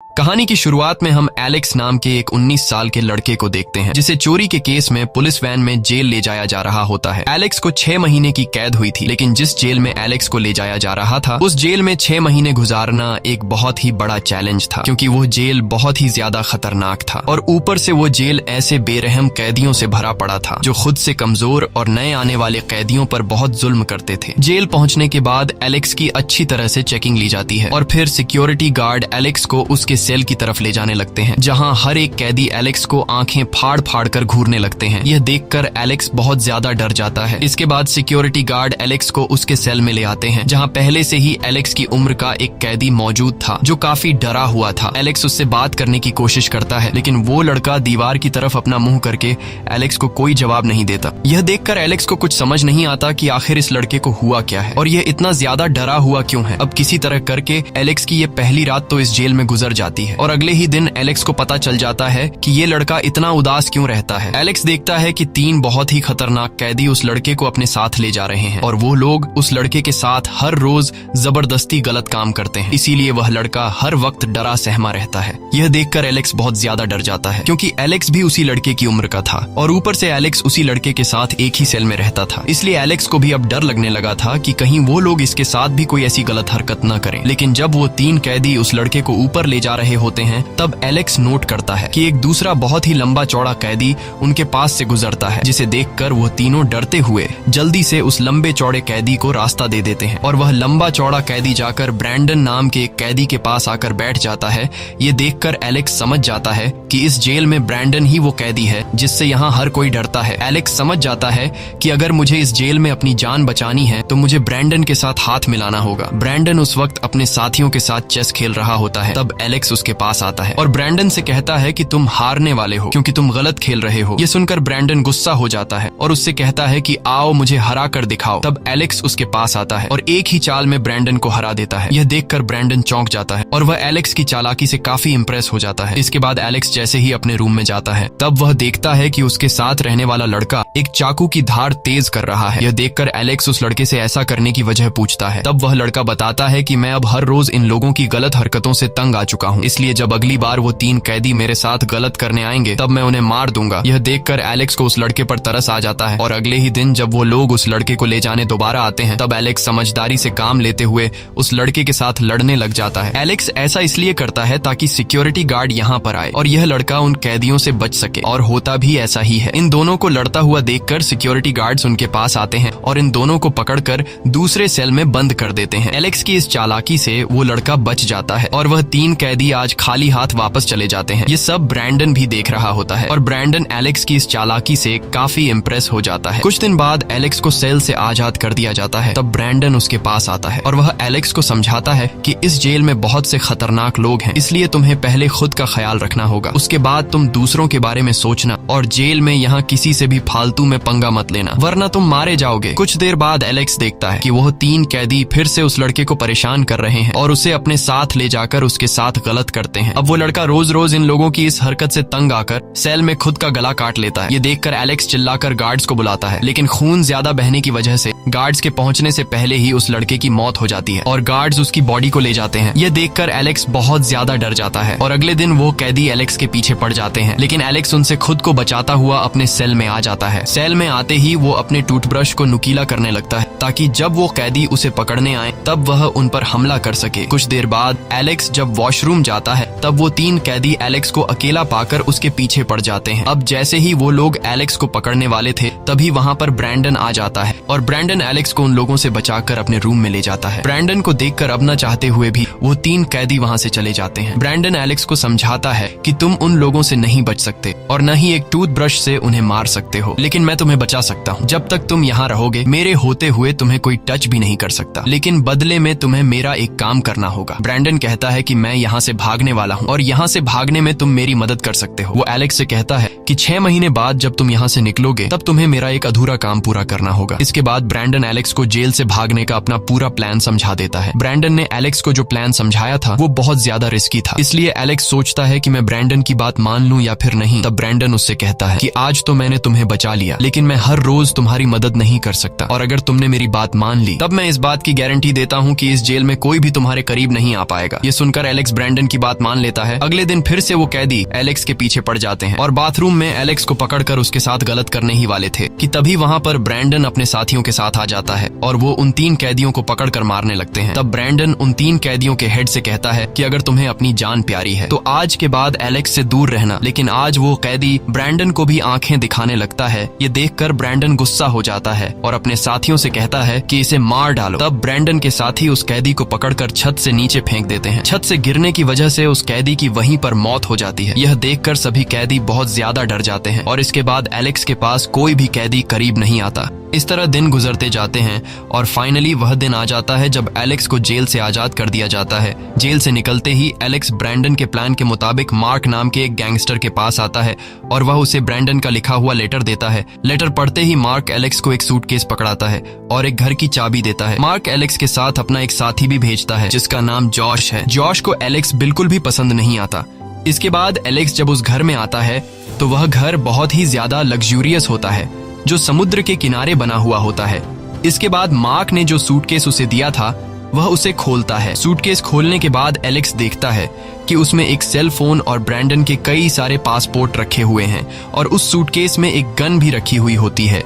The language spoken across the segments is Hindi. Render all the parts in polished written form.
कहानी की शुरुआत में हम एलेक्स नाम के एक 19 साल के लड़के को देखते हैं जिसे चोरी के केस में पुलिस वैन में जेल ले जाया जा रहा होता है। एलेक्स को 6 महीने की कैद हुई थी, लेकिन जिस जेल में एलेक्स को ले जाया जा रहा था उस जेल में 6 महीने गुजारना एक बहुत ही बड़ा चैलेंज था, क्योंकि वो जेल बहुत ही ज्यादा खतरनाक था और ऊपर से वो जेल ऐसे बेरहम कैदियों से भरा पड़ा था जो खुद से कमजोर और नए आने वाले कैदियों पर बहुत जुल्म करते थे। जेल पहुंचने के बाद एलेक्स की अच्छी तरह से चेकिंग ली जाती है और फिर सिक्योरिटी गार्ड एलेक्स को उसके सेल की तरफ ले जाने लगते हैं, जहां हर एक कैदी एलेक्स को आंखें फाड़ फाड़ कर घूरने लगते हैं। यह देखकर एलेक्स बहुत ज्यादा डर जाता है। इसके बाद सिक्योरिटी गार्ड एलेक्स को उसके सेल में ले आते हैं, जहां पहले से ही एलेक्स की उम्र का एक कैदी मौजूद था जो काफी डरा हुआ था। एलेक्स उससे बात करने की कोशिश करता है, लेकिन वो लड़का दीवार की तरफ अपना मुंह करके एलेक्स को कोई जवाब नहीं देता। यह देखकर एलेक्स को कुछ समझ नहीं आता कि आखिर इस लड़के को हुआ क्या है और यह इतना ज्यादा डरा हुआ क्यों है। अब किसी तरह करके एलेक्स की यह पहली रात तो इस जेल में गुजर जाती है और अगले ही दिन एलेक्स को पता चल जाता है कि ये लड़का इतना उदास क्यों रहता है। एलेक्स देखता है कि 3 बहुत ही खतरनाक कैदी उस लड़के को अपने साथ ले जा रहे हैं और वो लोग उस लड़के के साथ हर रोज जबरदस्ती गलत काम करते हैं, इसीलिए वह लड़का हर वक्त डरा सहमा रहता है। यह देखकर एलेक्स बहुत ज्यादा डर जाता है, क्योंकि एलेक्स भी उसी लड़के की उम्र का था और ऊपर से एलेक्स उसी लड़के के साथ एक ही सेल में रहता था। इसलिए एलेक्स को भी अब डर लगने लगा था कि कहीं वो लोग इसके साथ भी कोई ऐसी गलत हरकत न करें। लेकिन जब वो 3 कैदी उस लड़के को ऊपर ले जा रहे होते हैं तब एलेक्स नोट करता है कि एक दूसरा बहुत ही लंबा चौड़ा कैदी उनके पास से गुजरता है, जिसे देखकर वो तीनों डरते हुए जल्दी से उस लंबे चौड़े कैदी को रास्ता दे देते हैं और वह लंबा चौड़ा कैदी जाकर ब्रैंडन नाम के एक कैदी के पास आकर बैठ जाता है। ये देखकर एलेक्स समझ जाता है कि इस जेल में ब्रैंडन ही वो कैदी है जिससे यहाँ हर कोई डरता है। एलेक्स समझ जाता है कि अगर मुझे इस जेल में अपनी जान बचानी है तो मुझे ब्रैंडन के साथ हाथ मिलाना होगा। ब्रैंडन उस वक्त अपने साथियों के साथ चेस खेल रहा होता है। तब एलेक्स उसके पास आता है और ब्रैंडन से कहता है कि तुम हारने वाले हो क्योंकि तुम गलत खेल रहे हो। ये सुनकर ब्रैंडन गुस्सा हो जाता है और उससे कहता है कि आओ मुझे हरा कर दिखाओ। तब एलेक्स उसके पास आता है और एक ही चाल में ब्रैंडन को हरा देता है। यह देखकर ब्रैंडन चौंक जाता है और वह एलेक्स की चालाकी से काफी इंप्रेस हो जाता है। इसके बाद एलेक्स जैसे ही अपने रूम में जाता है तब वह देखता है कि उसके साथ रहने वाला लड़का एक चाकू की धार तेज कर रहा है। यह देखकर एलेक्स उस लड़के से ऐसा करने की वजह पूछता है। तब वह लड़का बताता है कि मैं अब हर रोज इन लोगों की गलत हरकतों से तंग आ चुका हूँ, इसलिए जब अगली बार वो 3 कैदी मेरे साथ गलत करने आएंगे तब मैं उन्हें मार दूंगा। यह देखकर एलेक्स को उस लड़के पर तरस आ जाता है और अगले ही दिन जब वो लोग उस लड़के को ले जाने दोबारा आते हैं तब एलेक्स समझदारी से काम लेते हुए उस लड़के के साथ लड़ने लग जाता है। एलेक्स ऐसा इसलिए करता है ताकि सिक्योरिटी गार्ड यहाँ पर आए और यह लड़का उन कैदियों से बच सके, और होता भी ऐसा ही है। इन दोनों को लड़ता हुआ देखकर सिक्योरिटी गार्ड्स उनके पास आते हैं और इन दोनों को पकड़कर दूसरे सेल में बंद कर देते हैं। एलेक्स की इस चालाकी से वो लड़का बच जाता है और वह 3 कैदी आज खाली हाथ वापस चले जाते हैं। ये सब ब्रैंडन भी देख रहा होता है और ब्रैंडन एलेक्स की इस चालाकी से काफी इंप्रेस हो जाता है। कुछ दिन बाद एलेक्स को सेल से आजाद कर दिया जाता है। तब ब्रैंडन उसके पास आता है और वह एलेक्स को समझाता है कि इस जेल में बहुत से खतरनाक लोग हैं, इसलिए तुम्हें पहले खुद का ख्याल रखना होगा, उसके बाद तुम दूसरों के बारे में सोचना और जेल में यहाँ किसी से भी फालतू में पंगा मत लेना वरना तुम मारे जाओगे। कुछ देर बाद एलेक्स देखता है कि वह 3 कैदी फिर से उस लड़के को परेशान कर रहे हैं और उसे अपने साथ ले जाकर उसके साथ गलत करते हैं। अब वो लड़का रोज रोज इन लोगों की इस हरकत से तंग आकर सेल में खुद का गला काट लेता है। ये देखकर एलेक्स चिल्लाकर गार्ड्स को बुलाता है, लेकिन खून ज्यादा बहने की वजह से गार्ड्स के पहुंचने से पहले ही उस लड़के की मौत हो जाती है और गार्ड्स उसकी बॉडी को ले जाते हैं। यह देखकर एलेक्स बहुत ज्यादा डर जाता है और अगले दिन वो कैदी एलेक्स के पीछे पड़ जाते हैं, लेकिन एलेक्स उनसे खुद को बचाता हुआ अपने सेल में आ जाता है। सेल में आते ही वो अपने टूथब्रश को नुकीला करने लगता है ताकि जब वो कैदी उसे पकड़ने आए तब वह उन पर हमला कर सके। कुछ देर बाद एलेक्स जब वॉशरूम जाता है तब वो 3 कैदी एलेक्स को अकेला पाकर उसके पीछे पड़ जाते हैं। अब जैसे ही वो लोग एलेक्स को पकड़ने वाले थे तभी वहाँ पर ब्रैंडन आ जाता है और ब्रैंडन एलेक्स को उन लोगों से बचाकर अपने रूम में ले जाता है। ब्रैंडन को देखकर अब न चाहते हुए भी वो 3 कैदी वहाँ से चले जाते हैं। ब्रैंडन एलेक्स को समझाता है कि तुम उन लोगों से नहीं बच सकते और न ही एक टूथब्रश से उन्हें मार सकते हो, लेकिन मैं तुम्हें बचा सकता हूँ। जब तक तुम यहाँ रहोगे मेरे होते हुए तुम्हें कोई टच भी नहीं कर सकता, लेकिन बदले में तुम्हें मेरा एक काम करना होगा। ब्रैंडन कहता है कि मैं यहाँ से भागने वाला हूँ और यहाँ से भागने में तुम मेरी मदद कर सकते हो। वो एलेक्स से कहता है कि 6 महीने बाद जब तुम यहाँ से निकलोगे तब तुम्हें मेरा एक अधूरा काम पूरा करना होगा। इसके बाद ब्रैंडन एलेक्स को जेल से भागने का अपना पूरा प्लान समझा देता है। ब्रैंडन ने एलेक्स को जो प्लान समझाया था वो बहुत ज्यादा रिस्की था, इसलिए एलेक्स सोचता है कि मैं ब्रैंडन की बात मान लूं या फिर नहीं। तब ब्रैंडन उससे कहता है कि आज तो मैंने तुम्हें बचा लिया, लेकिन मैं हर रोज तुम्हारी मदद नहीं कर सकता और अगर तुमने मेरी बात मान ली तब मैं इस बात की गारंटी देता हूँ कि इस जेल में कोई भी तुम्हारे करीब नहीं आ पाएगा। ये सुनकर एलेक्स ब्रैंडन की बात मान लेता है। अगले दिन फिर से वो कैदी एलेक्स के पीछे पड़ जाते हैं और बाथरूम में एलेक्स को पकड़कर उसके साथ गलत करने ही वाले थे कि तभी वहाँ पर ब्रैंडन अपने साथियों के साथ आ जाता है और वो उन 3 कैदियों को पकड़कर मारने लगते हैं। तब ब्रैंडन उन 3 कैदियों के हेड से कहता है कि अगर तुम्हें अपनी जान प्यारी है तो आज के बाद एलेक्स से दूर रहना। लेकिन आज वो कैदी ब्रैंडन को भी आंखें दिखाने लगता है। ये देखकर ब्रैंडन गुस्सा हो जाता है और अपने साथियों से कहता है कि इसे मार डालो। तब ब्रैंडन के साथी उस कैदी को पकड़कर छत से नीचे फेंक देते हैं। छत से गिरने की वजह से उस कैदी की वहीं पर मौत हो जाती है। यह देखकर सभी कैदी बहुत ज्यादा डर जाते हैं और इसके बाद एलेक्स के पास कोई भी कैदी करीब नहीं आता। इस तरह दिन गुजरते जाते हैं और फाइनली वह दिन आ जाता है जब एलेक्स को जेल से आजाद कर दिया जाता है। जेल से निकलते ही एलेक्स ब्रैंडन के प्लान के मुताबिक मार्क नाम के एक गैंगस्टर के पास आता है और वह उसे ब्रैंडन का लिखा हुआ लेटर देता है। लेटर पढ़ते ही मार्क एलेक्स को एक सूटकेस पकड़ाता है और एक घर की चाबी देता है। मार्क एलेक्स के साथ अपना एक साथी भी भेजता है जिसका नाम जॉश है। जॉश को एलेक्स बिल्कुल भी पसंद नहीं आता। इसके बाद एलेक्स जब उस घर में आता है तो वह घर बहुत ही ज्यादा लग्जूरियस होता है जो समुद्र के किनारे बना हुआ होता है। इसके बाद मार्क ने जो सूटकेस उसे दिया था वह उसे खोलता है। सूटकेस खोलने के बाद एलेक्स देखता है कि उसमें एक सेल फोन और ब्रैंडन के कई सारे पासपोर्ट रखे हुए हैं और उस सूटकेस में एक गन भी रखी हुई होती है।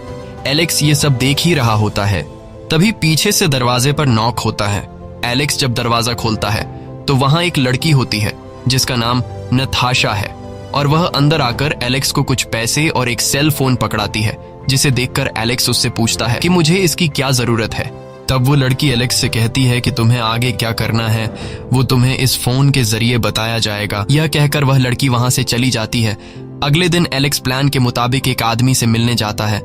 एलेक्स ये सब देख ही रहा होता है। तभी पीछे से दरवाजे पर नॉक होता है। एलेक्स जब दरवाजा खोलता है तो वहां एक लड़की होती है जिसका नाम नताशा है और वह अंदर आकर एलेक्स को कुछ पैसे और एक सेल फोन पकड़ाती है, जिसे देखकर एलेक्स उससे पूछता है कि मुझे इसकी क्या जरूरत है। तब वो लड़की एलेक्स से कहती है कि तुम्हें आगे क्या करना है वो तुम्हें इस फोन के जरिए बताया जाएगा। यह कहकर वह लड़की वहां से चली जाती है। अगले दिन एलेक्स प्लान के मुताबिक एक आदमी से मिलने जाता है।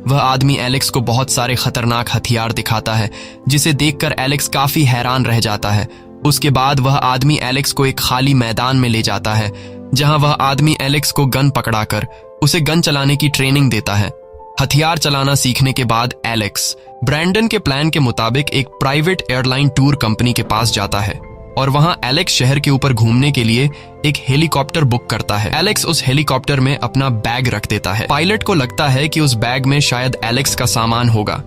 वह आदमी एलेक्स को बहुत सारे खतरनाक हथियार दिखाता है जिसे देखकर एलेक्स काफी हैरान रह जाता है। उसके बाद वह आदमी एलेक्स को एक खाली मैदान में ले जाता है जहां वह आदमी एलेक्स को गन पकड़ाकर उसे गन चलाने की ट्रेनिंग देता है। हथियार चलाना सीखने के बाद एलेक्स ब्रैंडन के प्लान के मुताबिक एक प्राइवेट एयरलाइन टूर कंपनी के पास जाता है और वहां एलेक्स शहर के ऊपर घूमने के लिए एक हेलीकॉप्टर बुक करता है। एलेक्स उस हेलीकॉप्टर में अपना बैग रख देता है। पायलट को लगता है कि उस बैग में शायद एलेक्स का सामान होगा,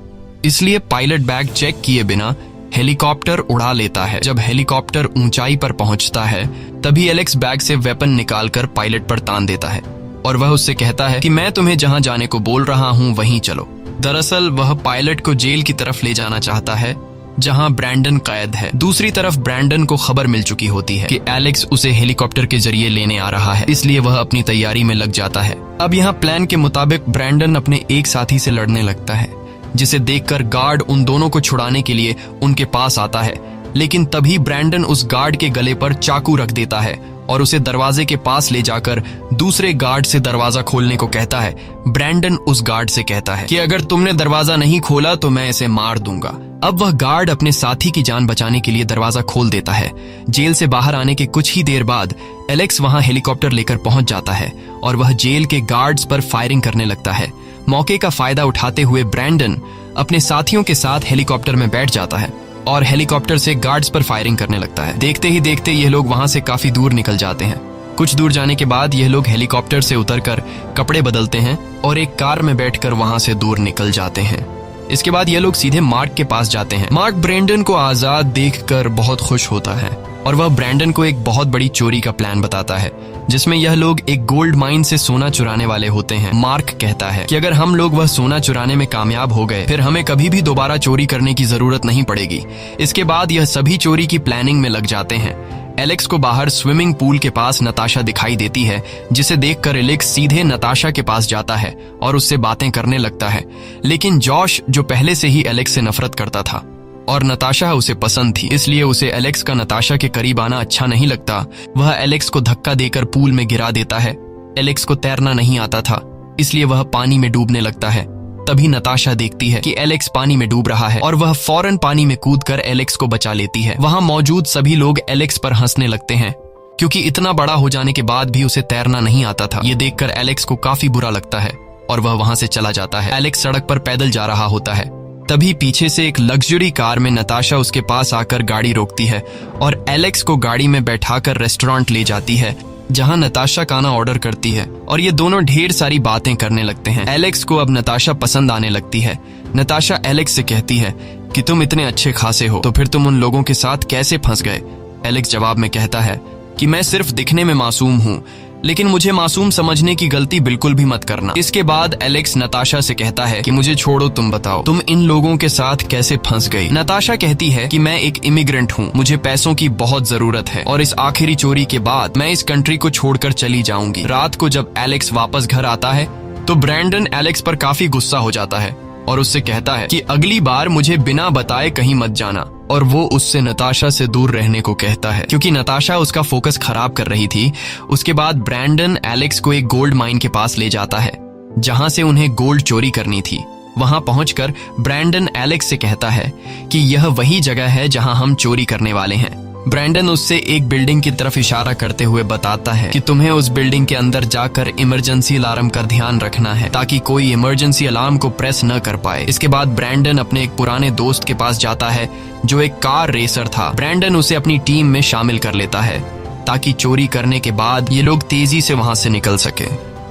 इसलिए पायलट बैग चेक किए बिना हेलीकॉप्टर उड़ा लेता है। जब हेलीकॉप्टर ऊंचाई पर पहुंचता है तभी एलेक्स बैग से वेपन निकालकर पायलट पर तान देता है और वह उससे कहता है कि मैं तुम्हें जहां जाने को बोल रहा हूं वहीं चलो। दरअसल वह पायलट को जेल की तरफ ले जाना चाहता है जहां ब्रैंडन कैद है। दूसरी तरफ ब्रैंडन को खबर मिल चुकी होती है कि एलेक्स उसे हेलीकॉप्टर के जरिए लेने आ रहा है, इसलिए वह अपनी तैयारी में लग जाता है। अब यहाँ प्लान के मुताबिक ब्रैंडन अपने एक साथी से लड़ने लगता है जिसे देखकर गार्ड उन दोनों को छुड़ाने के लिए उनके पास आता है। लेकिन तभी ब्रैंडन उस गार्ड के गले पर चाकू रख देता है और उसे दरवाजे के पास ले जाकर दूसरे गार्ड से दरवाजा खोलने को कहता है। ब्रैंडन उस गार्ड से कहता है कि अगर तुमने दरवाजा नहीं खोला तो मैं इसे मार दूंगा। अब वह गार्ड अपने साथी की जान बचाने के लिए दरवाजा खोल देता है। जेल से बाहर आने के कुछ ही देर बाद एलेक्स वहां हेलीकॉप्टर लेकर पहुंच जाता है और वह जेल के गार्ड्स पर फायरिंग करने लगता है। मौके का फायदा उठाते हुए ब्रैंडन अपने साथियों के साथ हेलीकॉप्टर में बैठ जाता है और हेलीकॉप्टर से गार्ड्स पर फायरिंग करने लगता है। देखते ही देखते ये लोग वहां से काफी दूर निकल जाते हैं। कुछ दूर जाने के बाद यह लोग हेलीकॉप्टर से उतरकर कपड़े बदलते हैं और एक कार में बैठकर वहां से दूर निकल जाते हैं। इसके बाद ये लोग सीधे मार्क के पास जाते हैं। मार्क ब्रैंडन को आजाद देखकर बहुत खुश होता है और वह ब्रैंडन को एक बहुत बड़ी चोरी का प्लान बताता है जिसमें यह लोग एक गोल्ड माइन से सोना चुराने वाले होते हैं। मार्क कहता है कि अगर हम लोग वह सोना चुराने में कामयाब हो गए फिर हमें कभी भी दोबारा चोरी करने की जरूरत नहीं पड़ेगी। इसके बाद यह सभी चोरी की प्लानिंग में लग जाते हैं। एलेक्स को बाहर स्विमिंग पूल के पास नताशा दिखाई देती है जिसे देखकर एलेक्स सीधे नताशा के पास जाता है और उससे बातें करने लगता है। लेकिन जॉश जो पहले से ही एलेक्स से नफरत करता था और नताशा उसे पसंद थी, इसलिए उसे एलेक्स का नताशा के करीब आना अच्छा नहीं लगता। वह एलेक्स को धक्का देकर पूल में गिरा देता है। एलेक्स को तैरना नहीं आता था, इसलिए वह पानी में डूबने लगता है। तभी नताशा देखती है कि एलेक्स पानी में डूब रहा है और वह फौरन पानी में कूदकर एलेक्स को बचा लेती है। वहां मौजूद सभी लोग एलेक्स पर हंसने लगते हैं क्योंकि इतना बड़ा हो जाने के बाद भी उसे तैरना नहीं आता था। ये देखकर एलेक्स को काफी बुरा लगता है और वह वहां से चला जाता है। एलेक्स सड़क पर पैदल जा रहा होता है। तभी पीछे से एक लग्जरी कार में नताशा उसके पास आकर गाड़ी रोकती है और एलेक्स को गाड़ी में बैठाकर रेस्टोरेंट ले जाती है जहां नताशा खाना ऑर्डर करती है और ये दोनों ढेर सारी बातें करने लगते हैं। एलेक्स को अब नताशा पसंद आने लगती है। नताशा एलेक्स से कहती है कि तुम इतने अच्छे खासे हो तो फिर तुम उन लोगों के साथ कैसे फंस गए। एलेक्स जवाब में कहता है कि मैं सिर्फ दिखने में मासूम हूँ, लेकिन मुझे मासूम समझने की गलती बिल्कुल भी मत करना। इसके बाद एलेक्स नताशा से कहता है कि मुझे छोड़ो, तुम बताओ तुम इन लोगों के साथ कैसे फंस गई। नताशा कहती है कि मैं एक इमिग्रेंट हूँ, मुझे पैसों की बहुत जरूरत है और इस आखिरी चोरी के बाद मैं इस कंट्री को छोड़कर चली जाऊंगी। रात को जब एलेक्स वापस घर आता है तो ब्रैंडन एलेक्स पर काफी गुस्सा हो जाता है और उससे कहता है कि अगली बार मुझे बिना बताए कहीं मत जाना, और वो उससे नताशा से दूर रहने को कहता है क्योंकि नताशा उसका फोकस खराब कर रही थी। उसके बाद ब्रैंडन एलेक्स को एक गोल्ड माइन के पास ले जाता है जहां से उन्हें गोल्ड चोरी करनी थी। वहां पहुंचकर ब्रैंडन एलेक्स से कहता है कि यह वही जगह है जहां हम चोरी करने वाले हैं। ब्रैंडन उससे एक बिल्डिंग की तरफ इशारा करते हुए बताता है कि तुम्हें उस बिल्डिंग के अंदर जाकर इमरजेंसी अलार्म का ध्यान रखना है ताकि कोई इमरजेंसी अलार्म को प्रेस न कर पाए। इसके बाद ब्रैंडन अपने एक पुराने दोस्त के पास जाता है जो एक कार रेसर था। ब्रैंडन उसे अपनी टीम में शामिल कर लेता है ताकि चोरी करने के बाद ये लोग तेजी से वहां से निकल सके।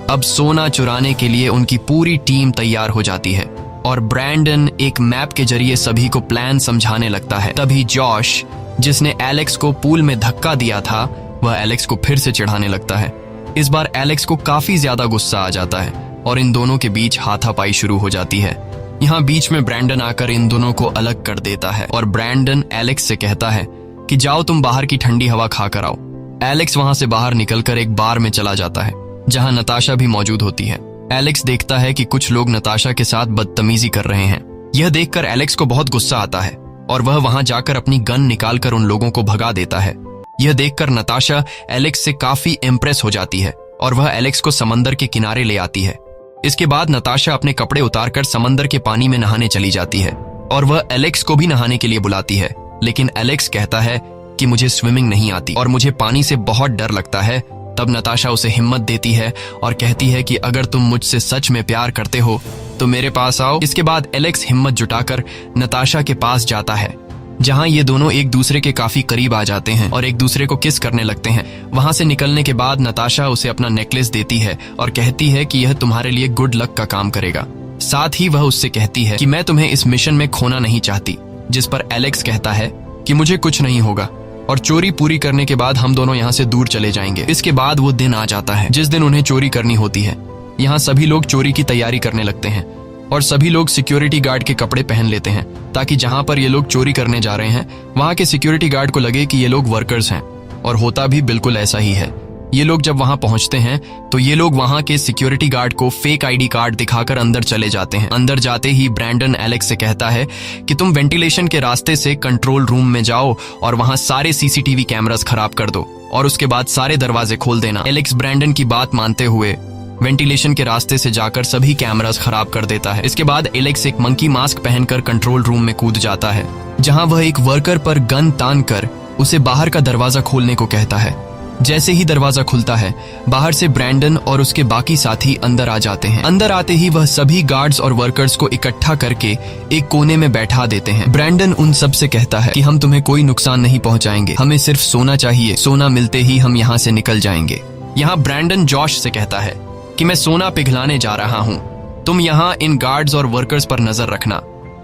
अब सोना चुराने के लिए उनकी पूरी टीम तैयार हो जाती है और ब्रैंडन एक मैप के जरिए सभी को प्लान समझाने लगता है। तभी जॉश, जिसने एलेक्स को पूल में धक्का दिया था, वह एलेक्स को फिर से चिढ़ाने लगता है। इस बार एलेक्स को काफी ज्यादा गुस्सा आ जाता है और इन दोनों के बीच हाथापाई शुरू हो जाती है। यहाँ बीच में ब्रैंडन आकर इन दोनों को अलग कर देता है और ब्रैंडन एलेक्स से कहता है कि जाओ तुम बाहर की ठंडी हवा खा कर आओ। एलेक्स वहां से बाहर निकलकर एक बार में चला जाता है जहां नताशा भी मौजूद होती है। एलेक्स देखता है कि कुछ लोग नताशा के साथ बदतमीजी कर रहे हैं। यह देखकर एलेक्स को बहुत गुस्सा आता है और वह वहां जाकर अपनी गन निकालकर उन लोगों को भगा देता है। यह देखकर नताशा एलेक्स से काफी इम्प्रेस हो जाती है और वह एलेक्स को समंदर के किनारे ले आती है। इसके बाद नताशा अपने कपड़े उतारकर समंदर के पानी में नहाने चली जाती है और वह एलेक्स को भी नहाने के लिए बुलाती है, लेकिन एलेक्स कहता है कि मुझे स्विमिंग नहीं आती और मुझे पानी से बहुत डर लगता है। तब नताशा उसे हिम्मत देती है और कहती है कि अगर तुम मुझसे सच में प्यार करते हो तो मेरे पास आओ। इसके बाद एलेक्स हिम्मत जुटाकर नताशा के पास जाता है जहां ये दोनों एक दूसरे के काफी करीब आ जाते हैं और एक दूसरे को किस करने लगते हैं। वहां से निकलने के बाद नताशा उसे अपना नेकलेस देती है और कहती है कि यह तुम्हारे लिए गुड लक का काम करेगा। साथ ही वह उससे कहती है कि मैं तुम्हें इस मिशन में खोना नहीं चाहती, जिस पर एलेक्स कहता है कि मुझे कुछ नहीं होगा और चोरी पूरी करने के बाद हम दोनों यहाँ से दूर चले जाएंगे। इसके बाद वो दिन आ जाता है जिस दिन उन्हें चोरी करनी होती है। यहाँ सभी लोग चोरी की तैयारी करने लगते हैं और सभी लोग सिक्योरिटी गार्ड के कपड़े पहन लेते हैं ताकि जहां पर ये लोग चोरी करने जा रहे हैं वहां के सिक्योरिटी गार्ड को लगे कि ये लोग वर्कर्स हैं, और होता भी बिल्कुल ऐसा ही है। ये लोग जब वहां पहुंचते हैं तो ये लोग वहां के सिक्योरिटी गार्ड को फेक आईडी कार्ड दिखाकर अंदर चले जाते हैं। अंदर जाते ही ब्रैंडन एलेक्स से कहता है कि तुम वेंटिलेशन के रास्ते से कंट्रोल रूम में जाओ और वहां सारे सीसीटीवी कैमरास खराब कर दो और उसके बाद सारे दरवाजे खोल देना। एलेक्स ब्रैंडन की बात मानते हुए वेंटिलेशन के रास्ते से जाकर सभी कैमरास खराब कर देता है। इसके बाद एलेक्स एक मंकी मास्क पहनकर कंट्रोल रूम में कूद जाता है जहां वह एक वर्कर पर गन तान कर उसे बाहर का दरवाजा खोलने को कहता है। जैसे ही दरवाजा खुलता है बाहर से ब्रैंडन और उसके बाकी साथी अंदर आ जाते हैं। अंदर आते ही वह सभी गार्ड्स और वर्कर्स को इकट्ठा करके एक कोने में बैठा देते हैं। ब्रैंडन उन सब से कहता है कि हम तुम्हें कोई नुकसान नहीं पहुंचाएंगे, हमें सिर्फ सोना चाहिए, सोना मिलते ही हम यहाँ से निकल जाएंगे। यहाँ ब्रैंडन जॉश से कहता है कि मैं सोना पिघलाने जा रहा हूँ, तुम यहाँ इन गार्ड्स और वर्कर्स पर नजर रखना।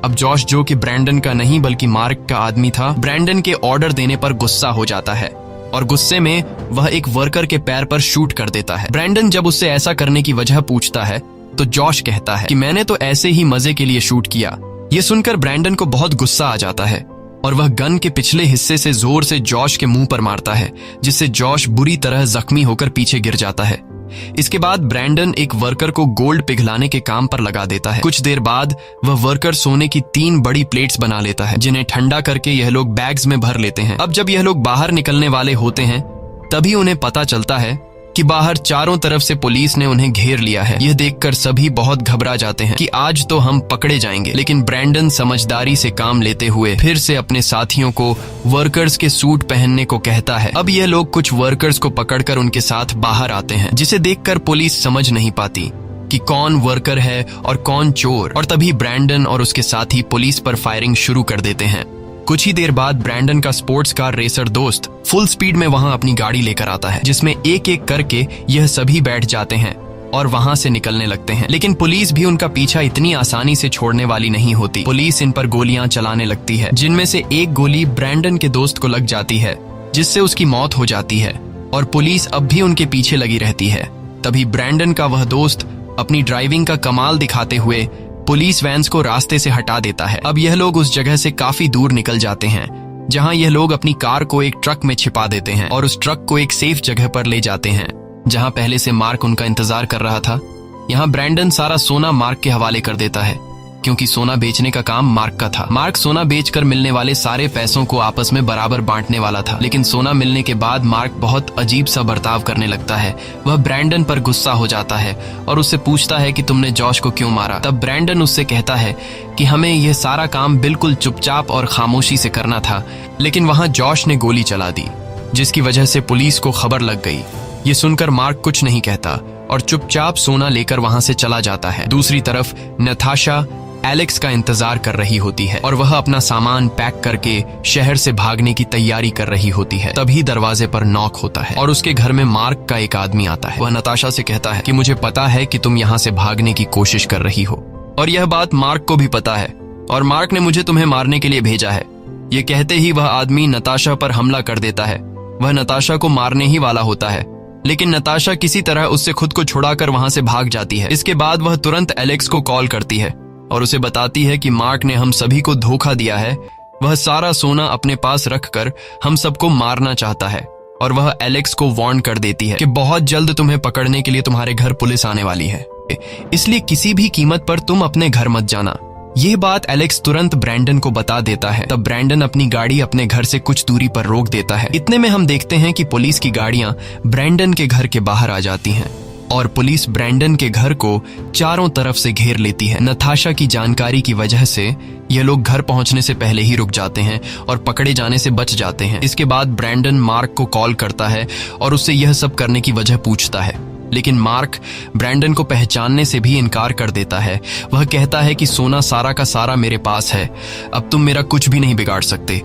अब जॉश, जो कि ब्रैंडन का नहीं बल्कि मार्क का आदमी था, ब्रैंडन के ऑर्डर देने पर गुस्सा हो जाता है और गुस्से में वह एक वर्कर के पैर पर शूट कर देता है। ब्रैंडन जब उससे ऐसा करने की वजह पूछता है तो जॉश कहता है कि मैंने तो ऐसे ही मजे के लिए शूट किया। ये सुनकर ब्रैंडन को बहुत गुस्सा आ जाता है और वह गन के पिछले हिस्से से जोर से जॉश के मुंह पर मारता है, जिससे जॉश बुरी तरह जख्मी होकर पीछे गिर जाता है। इसके बाद ब्रैंडन एक वर्कर को गोल्ड पिघलाने के काम पर लगा देता है। कुछ देर बाद वह वर्कर सोने की 3 बड़ी प्लेट्स बना लेता है जिन्हें ठंडा करके यह लोग बैग्स में भर लेते हैं। अब जब यह लोग बाहर निकलने वाले होते हैं तभी उन्हें पता चलता है कि बाहर चारों तरफ से पुलिस ने उन्हें घेर लिया है। यह देखकर सभी बहुत घबरा जाते हैं कि आज तो हम पकड़े जाएंगे, लेकिन ब्रैंडन समझदारी से काम लेते हुए फिर से अपने साथियों को वर्कर्स के सूट पहनने को कहता है। अब यह लोग कुछ वर्कर्स को पकड़कर उनके साथ बाहर आते हैं, जिसे देखकर पुलिस समझ नहीं पाती कि कौन वर्कर है और कौन चोर, और तभी ब्रैंडन और उसके साथी पुलिस पर फायरिंग शुरू कर देते हैं। कुछ ही देर बाद ब्रैंडन का स्पोर्ट्स कार रेसर दोस्त फुल स्पीड में वहां अपनी गाड़ी लेकर आता है, जिसमें एक एक करके यह सभी बैठ जाते हैं और वहां से निकलने लगते हैं। लेकिन पुलिस भी उनका पीछा इतनी आसानी से छोड़ने वाली नहीं होती। पुलिस इन पर गोलियां चलाने लगती है, जिनमें से एक गोली ब्रैंडन के दोस्त को लग जाती है, जिससे उसकी मौत हो जाती है। और पुलिस अब भी उनके पीछे लगी रहती है। तभी ब्रैंडन का वह दोस्त अपनी ड्राइविंग का कमाल दिखाते हुए पुलिस वैन्स को रास्ते से हटा देता है। अब यह लोग उस जगह से काफी दूर निकल जाते हैं जहां यह लोग अपनी कार को एक ट्रक में छिपा देते हैं और उस ट्रक को एक सेफ जगह पर ले जाते हैं जहां पहले से मार्क उनका इंतजार कर रहा था। यहाँ ब्रैंडन सारा सोना मार्क के हवाले कर देता है क्योंकि सोना बेचने का काम मार्क का था। मार्क सोना बेचकर मिलने वाले सारे पैसों को आपस में बराबर बांटने वाला था, लेकिन सोना मिलने के बाद मार्क बहुत अजीब सा बर्ताव करने लगता है। वह ब्रैंडन पर गुस्सा हो जाता है और उससे पूछता है कि तुमने जॉश को क्यों मारा। तब ब्रैंडन उससे कहता है कि हमें यह सारा काम बिल्कुल चुपचाप और खामोशी से करना था, लेकिन वहां जॉश ने गोली चला दी जिसकी वजह से पुलिस को खबर लग गई। ये सुनकर मार्क कुछ नहीं कहता और चुपचाप सोना लेकर वहां से चला जाता है। दूसरी तरफ नताशा एलेक्स का इंतजार कर रही होती है और वह अपना सामान पैक करके शहर से भागने की तैयारी कर रही होती है। तभी दरवाजे पर नॉक होता है और उसके घर में मार्क का एक आदमी आता है। वह नताशा से कहता है कि मुझे पता है कि तुम यहाँ से भागने की कोशिश कर रही हो और यह बात मार्क को भी पता है और मार्क ने मुझे तुम्हें मारने के लिए भेजा है। ये कहते ही वह आदमी नताशा पर हमला कर देता है। वह नताशा को मारने ही वाला होता है, लेकिन नताशा किसी तरह उससे खुद को छुड़ाकर वहां से भाग जाती है। इसके बाद वह तुरंत एलेक्स को कॉल करती है और उसे बताती है कि मार्क ने हम सभी को धोखा दिया है। वह सारा सोना अपने पास रखकर हम सबको मारना चाहता है और वह एलेक्स को वार्न कर देती है कि बहुत जल्द तुम्हें पकड़ने के लिए तुम्हारे घर पुलिस आने वाली है, इसलिए किसी भी कीमत पर तुम अपने घर मत जाना। यह बात एलेक्स तुरंत ब्रैंडन को बता देता है। तब ब्रैंडन अपनी गाड़ी अपने घर से कुछ दूरी पर रोक देता है। इतने में हम देखते हैं कि पुलिस की गाड़ियां ब्रैंडन के घर के बाहर आ जाती हैं और पुलिस ब्रैंडन के घर को चारों तरफ से घेर लेती है। नताशा की जानकारी की वजह से ये लोग घर पहुंचने से पहले ही रुक जाते हैं और पकड़े जाने से बच जाते हैं। इसके बाद ब्रैंडन मार्क को कॉल करता है और उससे यह सब करने की वजह पूछता है, लेकिन मार्क ब्रैंडन को पहचानने से भी इनकार कर देता है। वह कहता है कि सोना सारा का सारा मेरे पास है, अब तुम मेरा कुछ भी नहीं बिगाड़ सकते।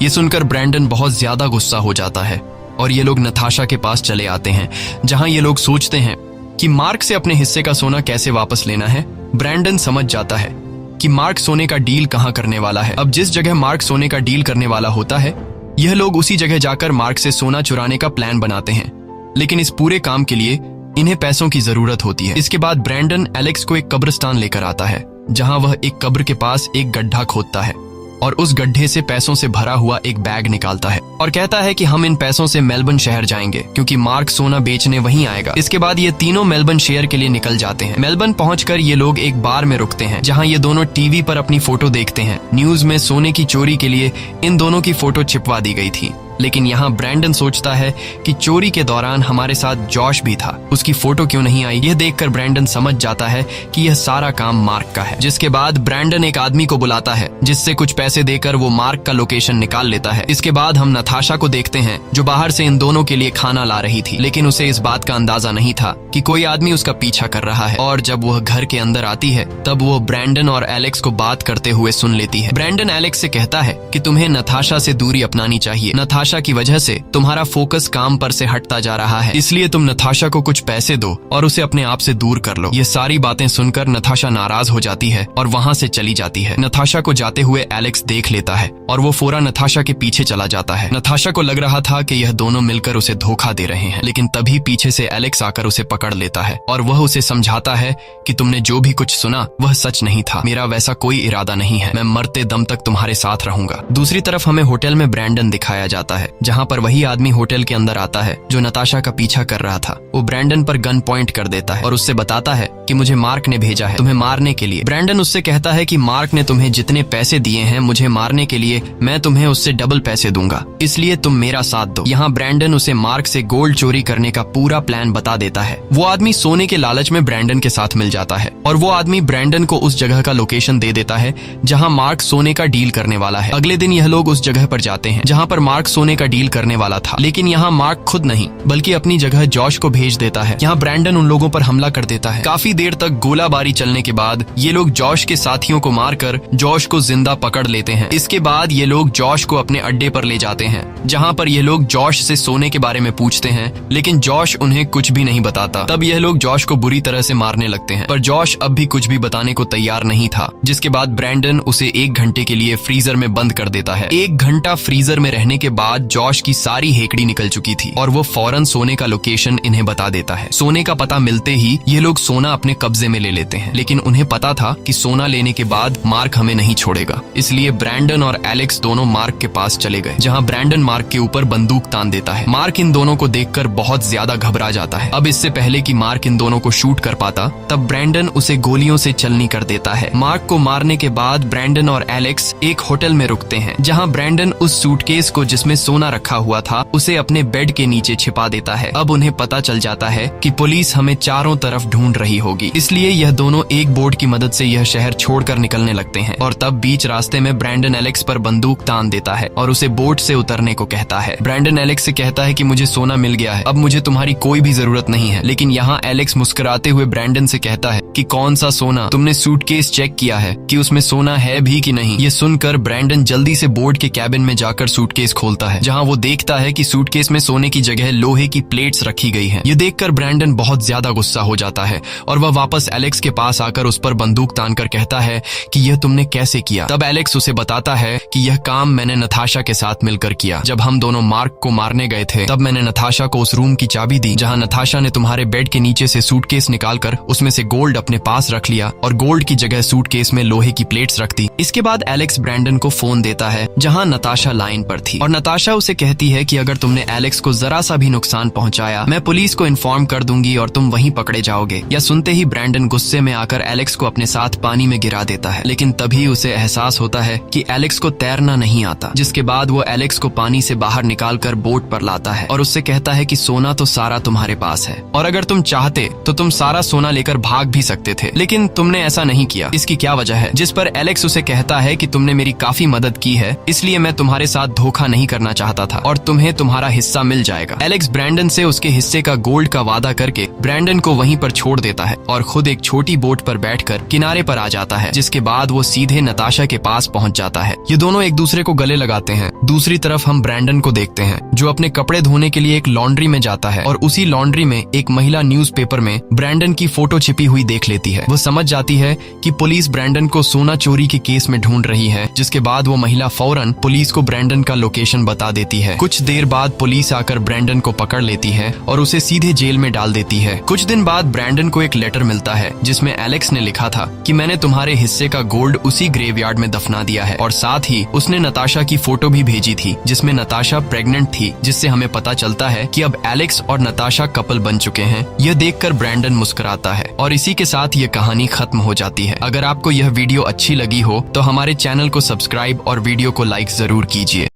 ये सुनकर ब्रैंडन बहुत ज्यादा गुस्सा हो जाता है और ये लोग नताशा के पास चले आते हैं जहां ये लोग सोचते हैं कि मार्क से अपने हिस्से का सोना कैसे वापस लेना है। ब्रैंडन समझ जाता है कि मार्क सोने का डील कहां करने वाला है। अब जिस जगह मार्क सोने का डील करने वाला होता है, यह लोग उसी जगह जाकर मार्क से सोना चुराने का प्लान बनाते हैं, लेकिन इस पूरे काम के लिए इन्हें पैसों की जरूरत होती है। इसके बाद ब्रैंडन एलेक्स को एक कब्रिस्तान लेकर आता है जहां वह एक कब्र के पास एक गड्ढा खोदता है और उस गड्ढे से पैसों से भरा हुआ एक बैग निकालता है और कहता है कि हम इन पैसों से मेलबर्न शहर जाएंगे क्योंकि मार्क सोना बेचने वहीं आएगा। इसके बाद ये तीनों मेलबर्न शहर के लिए निकल जाते हैं। मेलबर्न पहुंचकर ये लोग एक बार में रुकते हैं जहां ये दोनों टीवी पर अपनी फोटो देखते हैं। न्यूज में सोने की चोरी के लिए इन दोनों की फोटो छिपवा दी गई थी, लेकिन यहाँ ब्रैंडन सोचता है कि चोरी के दौरान हमारे साथ जॉश भी था, उसकी फोटो क्यों नहीं आई। यह देखकर ब्रैंडन समझ जाता है कि यह सारा काम मार्क का है। जिसके बाद ब्रैंडन एक आदमी को बुलाता है जिससे कुछ पैसे देकर वो मार्क का लोकेशन निकाल लेता है। इसके बाद हम नताशा को देखते हैं जो बाहर से इन दोनों के लिए खाना ला रही थी, लेकिन उसे इस बात का अंदाजा नहीं था कि कोई आदमी उसका पीछा कर रहा है। और जब वह घर के अंदर आती है तब वो ब्रैंडन और एलेक्स को बात करते हुए सुन लेती है। ब्रैंडन एलेक्स से कहता है कि तुम्हें नताशा से दूरी अपनानी चाहिए। नताशा की वजह से तुम्हारा फोकस काम पर से हटता जा रहा है, इसलिए तुम नताशा को कुछ पैसे दो और उसे अपने आप से दूर कर लो। ये सारी बातें सुनकर नताशा नाराज हो जाती है और वहां से चली जाती है। नताशा को जाते हुए एलेक्स देख लेता है और वो फौरन नताशा के पीछे चला जाता है। नताशा को लग रहा था कि यह दोनों मिलकर उसे धोखा दे रहे हैं, लेकिन तभी पीछे से एलेक्स आकर उसे पकड़ लेता है और वह उसे समझाता है कि तुमने जो भी कुछ सुना वह सच नहीं था, मेरा वैसा कोई इरादा नहीं है, मैं मरते दम तक तुम्हारे साथ रहूंगा। दूसरी तरफ हमें होटल में ब्रैंडन दिखाया जाता है जहां पर वही आदमी होटल के अंदर आता है जो नताशा का पीछा कर रहा था। वो ब्रैंडन पर गन पॉइंट कर देता है और उससे बताता है कि मुझे मार्क ने भेजा है तुम्हें मारने के लिए। ब्रैंडन उससे कहता है कि मार्क ने तुम्हें जितने पैसे दिए हैं मुझे मारने के लिए, मैं तुम्हें उससे डबल पैसे दूंगा, इसलिए तुम मेरा साथ दो। यहाँ ब्रैंडन उसे मार्क से गोल्ड चोरी करने का पूरा प्लान बता देता है। वो आदमी सोने के लालच में ब्रैंडन के साथ मिल जाता है और वो आदमी ब्रैंडन को उस जगह का लोकेशन दे देता है जहाँ मार्क सोने का डील करने वाला है। अगले दिन यह लोग उस जगह पर जाते हैं जहाँ पर मार्क सोने का डील करने वाला था, लेकिन यहाँ मार्क खुद नहीं बल्कि अपनी जगह जॉश को भेज देता है। यहाँ ब्रैंडन उन लोगों पर हमला कर देता है। काफी देर तक गोलाबारी चलने के बाद ये लोग जॉश के साथियों को मारकर जॉश को जिंदा पकड़ लेते हैं। इसके बाद ये लोग जॉश को अपने अड्डे पर ले जाते हैं जहाँ पर ये लोग जॉश से सोने के बारे में पूछते हैं, लेकिन जॉश उन्हें कुछ भी नहीं बताता। तब यह लोग जॉश को बुरी तरह से मारने लगते हैं, पर जॉश अब भी कुछ भी बताने को तैयार नहीं था। जिसके बाद ब्रैंडन उसे 1 घंटे के लिए फ्रीजर में बंद कर देता है। 1 घंटा फ्रीजर में रहने के बाद बाद जॉश की सारी हेकड़ी निकल चुकी थी और वो फौरन सोने का लोकेशन इन्हें बता देता है। सोने का पता मिलते ही ये लोग सोना अपने कब्जे में ले लेते हैं, लेकिन उन्हें पता था कि सोना लेने के बाद मार्क हमें नहीं छोड़ेगा। इसलिए ब्रैंडन और एलेक्स दोनों मार्क के पास चले गए, जहां ब्रैंडन मार्क के ऊपर बंदूक तान देता है। मार्क इन दोनों को देखकर बहुत ज्यादा घबरा जाता है। अब इससे पहले कि मार्क इन दोनों को शूट कर पाता, तब ब्रैंडन उसे गोलियों से चलनी कर देता है। मार्क को मारने के बाद ब्रैंडन और एलेक्स एक होटल में रुकते हैं, जहां ब्रैंडन उस सूटकेस को जिसमें सोना रखा हुआ था उसे अपने बेड के नीचे छिपा देता है। अब उन्हें पता चल जाता है कि पुलिस हमें चारों तरफ ढूंढ रही होगी, इसलिए यह दोनों एक बोट की मदद से यह शहर छोड़कर निकलने लगते हैं। और तब बीच रास्ते में ब्रैंडन एलेक्स पर बंदूक तान देता है और उसे बोट से उतरने को कहता है। ब्रैंडन एलेक्स से कहता है कि मुझे सोना मिल गया है, अब मुझे तुम्हारी कोई भी जरूरत नहीं है। लेकिन यहाँ एलेक्स मुस्कुराते हुए ब्रैंडन से कहता है कि कौन सा सोना? तुमने सूटकेस चेक किया है कि उसमें सोना है भी कि नहीं? ये सुनकर ब्रैंडन जल्दी से बोट के कैबिन में जाकर सूटकेस खोलता है, जहाँ वो देखता है कि सूटकेस में सोने की जगह लोहे की प्लेट्स रखी गई है। ये देखकर ब्रैंडन बहुत ज्यादा गुस्सा हो जाता है और वह वापस एलेक्स के पास आकर उस पर बंदूक तानकर कहता है कि यह तुमने कैसे किया? तब एलेक्स उसे बताता है कि यह काम मैंने नताशा के साथ मिलकर किया। जब हम दोनों मार्क को मारने गए थे, तब मैंने नताशा को उस रूम की चाबी दी जहां नताशा ने तुम्हारे बेड के नीचे से सूटकेस निकालकर उसमें से गोल्ड अपने पास रख लिया और गोल्ड की जगह सूटकेस में लोहे की प्लेट्स रख दी। इसके बाद एलेक्स ब्रैंडन को फोन देता है, जहां नताशा लाइन पर थी और नताशा उसे कहती है कि अगर तुमने एलेक्स को जरा सा भी नुकसान पहुंचाया, मैं पुलिस को इन्फॉर्म कर दूंगी और तुम वहीं पकड़े जाओगे। या सुनते ही ब्रैंडन गुस्से में आकर एलेक्स को अपने साथ पानी में गिरा देता है, लेकिन तभी उसे एहसास होता है कि एलेक्स को तैरना नहीं आता। जिसके बाद वो एलेक्स को पानी से बाहर निकालकर बोट पर लाता है और उससे कहता है कि सोना तो सारा तुम्हारे पास है और अगर तुम चाहते तो तुम सारा सोना लेकर भाग भी सकते थे, लेकिन तुमने ऐसा नहीं किया। इसकी क्या वजह है? जिस पर एलेक्स उसे कहता है कि तुमने मेरी काफी मदद की है, इसलिए मैं तुम्हारे साथ धोखा नहीं करना चाहता था और तुम्हें तुम्हारा हिस्सा मिल जाएगा। एलेक्स ब्रैंडन से उसके हिस्से का गोल्ड का वादा करके ब्रैंडन को वहीं पर छोड़ देता है और खुद एक छोटी बोट पर बैठकर किनारे पर आ जाता है। जिसके बाद वो सीधे नताशा के पास पहुंच जाता है। ये दोनों एक दूसरे को गले लगाते हैं। दूसरी तरफ हम ब्रैंडन को देखते हैं, जो अपने कपड़े धोने के लिए एक लॉन्ड्री में जाता है और उसी लॉन्ड्री में एक महिला न्यूज़पेपर में ब्रैंडन की फोटो छिपी हुई देख लेती है। वो समझ जाती है कि पुलिस ब्रैंडन को सोना चोरी के केस में ढूंढ रही है। जिसके बाद वो महिला फौरन पुलिस को ब्रैंडन का लोकेशन बता देती है। कुछ देर बाद पुलिस आकर ब्रैंडन को पकड़ लेती है और उसे सीधे जेल में डाल देती है। कुछ दिन बाद ब्रैंडन को एक लेटर मिलता है, जिसमें एलेक्स ने लिखा था कि मैंने तुम्हारे हिस्से का गोल्ड उसी ग्रेवयार्ड में दफना दिया है, और साथ ही उसने नताशा की फोटो भी भेजी थी जिसमें नताशा प्रेग्नेंट थी, जिससे हमें पता चलता है कि अब एलेक्स और नताशा कपल बन चुके हैं। यह देखकर ब्रैंडन मुस्कुराता है और इसी के साथ ये कहानी खत्म हो जाती है। अगर आपको यह वीडियो अच्छी लगी हो तो हमारे चैनल को सब्सक्राइब और वीडियो को लाइक जरूर कीजिए।